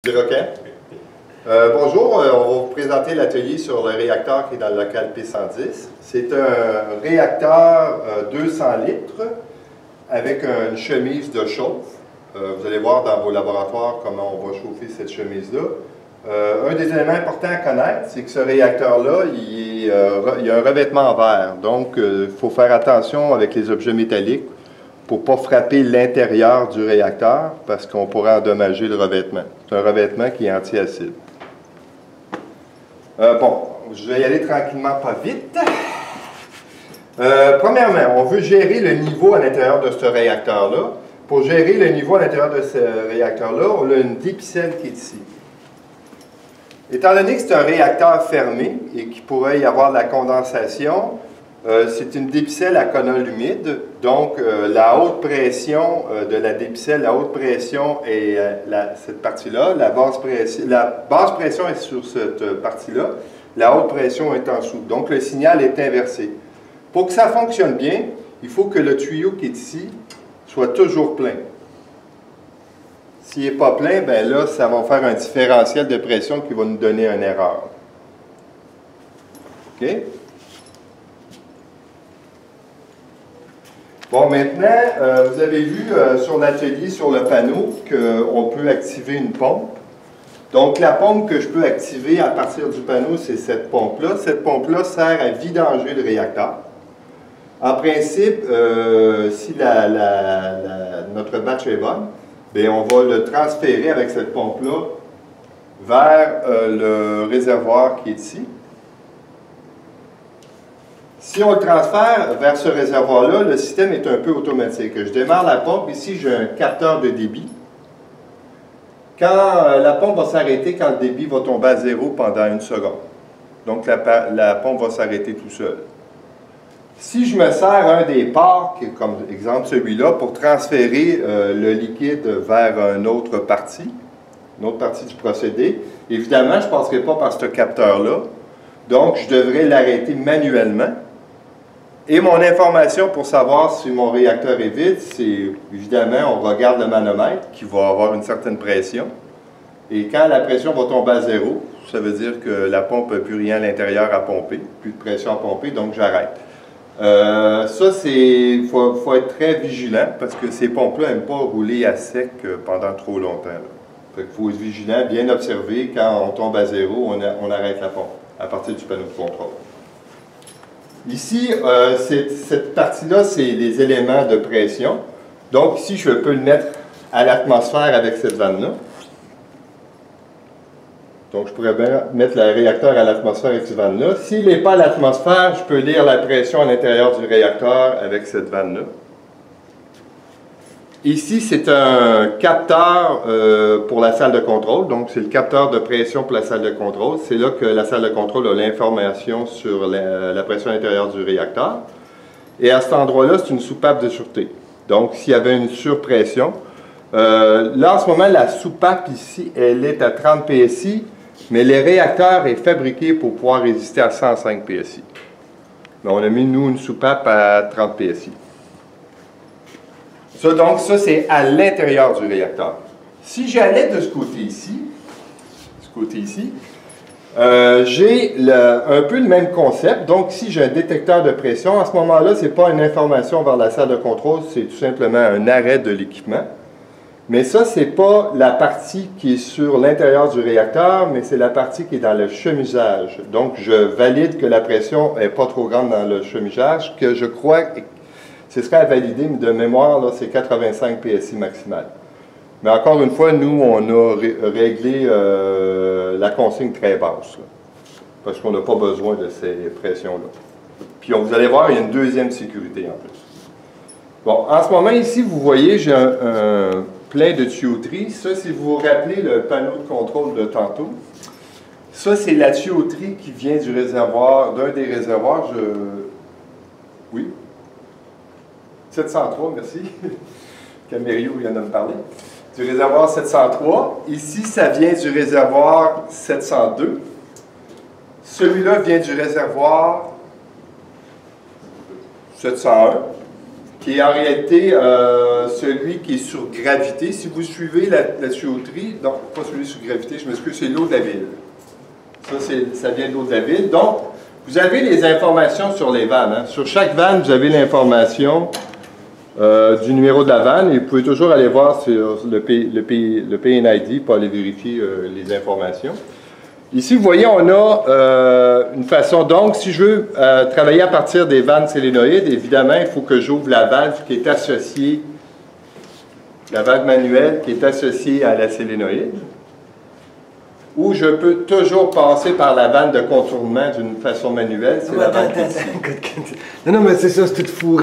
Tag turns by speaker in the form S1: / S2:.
S1: OK. Bonjour, on va vous présenter l'atelier sur le réacteur qui est dans le local P110. C'est un réacteur 200 litres avec une chemise de chauffe. Vous allez voir dans vos laboratoires comment on va chauffer cette chemise-là. Un des éléments importants à connaître, c'est que ce réacteur-là, il y a un revêtement en verre. Donc, il faut faire attention avec les objets métalliques pour ne pas frapper l'intérieur du réacteur parce qu'on pourrait endommager le revêtement. C'est un revêtement qui est anti-acide. Bon, je vais y aller tranquillement, pas vite. Premièrement, on veut gérer le niveau à l'intérieur de ce réacteur-là. Pour gérer le niveau à l'intérieur de ce réacteur-là, on a une dépicelle qui est ici. Étant donné que c'est un réacteur fermé et qu'il pourrait y avoir de la condensation, c'est une dépicelle à conol humide, donc la haute pression de la dépicelle, la haute pression est cette partie-là, la basse pression est sur cette partie-là, la haute pression est en dessous, donc le signal est inversé. Pour que ça fonctionne bien, il faut que le tuyau qui est ici soit toujours plein. S'il n'est pas plein, bien là, ça va faire un différentiel de pression qui va nous donner une erreur. OK? Bon, maintenant, vous avez vu sur l'atelier, sur le panneau, qu'on peut activer une pompe. Donc, la pompe que je peux activer à partir du panneau, c'est cette pompe-là. Cette pompe-là sert à vidanger le réacteur. En principe, si notre batch est bonne, bien, on va le transférer avec cette pompe-là vers le réservoir qui est ici. Si on le transfère vers ce réservoir-là, le système est un peu automatique. Je démarre la pompe. Ici, j'ai un capteur de débit. Quand la pompe va s'arrêter, quand le débit va tomber à 0 pendant 1 seconde. Donc, la pompe va s'arrêter tout seul. Si je me sers un des ports, comme exemple celui-là, pour transférer le liquide vers une autre partie du procédé, évidemment, je ne passerai pas par ce capteur-là. Donc, je devrais l'arrêter manuellement. Et mon information pour savoir si mon réacteur est vide, c'est évidemment, on regarde le manomètre qui va avoir une certaine pression. Et quand la pression va tomber à 0, ça veut dire que la pompe n'a plus rien à l'intérieur à pomper, plus de pression à pomper, donc j'arrête. Il faut être très vigilant parce que ces pompes-là n'aiment pas rouler à sec pendant trop longtemps. Il faut être vigilant, bien observer. Quand on tombe à 0, on arrête la pompe à partir du panneau de contrôle. Ici, cette partie-là, c'est les éléments de pression. Donc ici, je peux le mettre à l'atmosphère avec cette vanne-là. Donc je pourrais bien mettre le réacteur à l'atmosphère avec cette vanne-là. S'il n'est pas à l'atmosphère, je peux lire la pression à l'intérieur du réacteur avec cette vanne-là. Ici, c'est un capteur pour la salle de contrôle. Donc, c'est le capteur de pression pour la salle de contrôle. C'est là que la salle de contrôle a l'information sur la pression intérieure du réacteur. Et à cet endroit-là, c'est une soupape de sûreté. Donc, s'il y avait une surpression, là, en ce moment, la soupape ici, elle est à 30 PSI, mais le réacteur est fabriqué pour pouvoir résister à 105 PSI. Mais on a mis, nous, une soupape à 30 PSI. Donc, ça, c'est à l'intérieur du réacteur. Si j'allais de ce côté ici, j'ai un peu le même concept. Donc, ici, j'ai un détecteur de pression. À ce moment-là, ce n'est pas une information vers la salle de contrôle, c'est tout simplement un arrêt de l'équipement. Mais ça, ce n'est pas la partie qui est sur l'intérieur du réacteur, mais c'est la partie qui est dans le chemisage. Donc, je valide que la pression n'est pas trop grande dans le chemisage, que je crois... C'est ce à valider, mais de mémoire, c'est 85 PSI maximal. Mais encore une fois, nous, on a réglé la consigne très basse, là, parce qu'on n'a pas besoin de ces pressions-là. Puis vous allez voir, il y a une deuxième sécurité en plus. Bon, en ce moment, ici, vous voyez, j'ai un plein de tuyauterie. Ça, si vous vous rappelez le panneau de contrôle de tantôt, ça, c'est la tuyauterie qui vient du réservoir, d'un des réservoirs. Oui? 703, merci. Camério vient de me parler. Du réservoir 703. Ici, ça vient du réservoir 702. Celui-là vient du réservoir 701. qui est en réalité celui qui est sur gravité. Si vous suivez la tuyauterie, non, pas celui sur gravité, je m'excuse, c'est l'eau de la ville. Ça vient de l'eau de la ville. Donc, vous avez les informations sur les vannes. Hein. Sur chaque vanne, vous avez l'information du numéro de la vanne et vous pouvez toujours aller voir sur le PNID pour aller vérifier les informations. Ici, vous voyez, on a une façon, donc, si je veux travailler à partir des vannes solénoïdes, évidemment, il faut que j'ouvre la valve qui est associée, la valve manuelle qui est associée à la solénoïde, ou je peux toujours passer par la vanne de contournement d'une façon manuelle. C'est la vanne.
S2: Non, mais c'est ça, c'est tout fourré.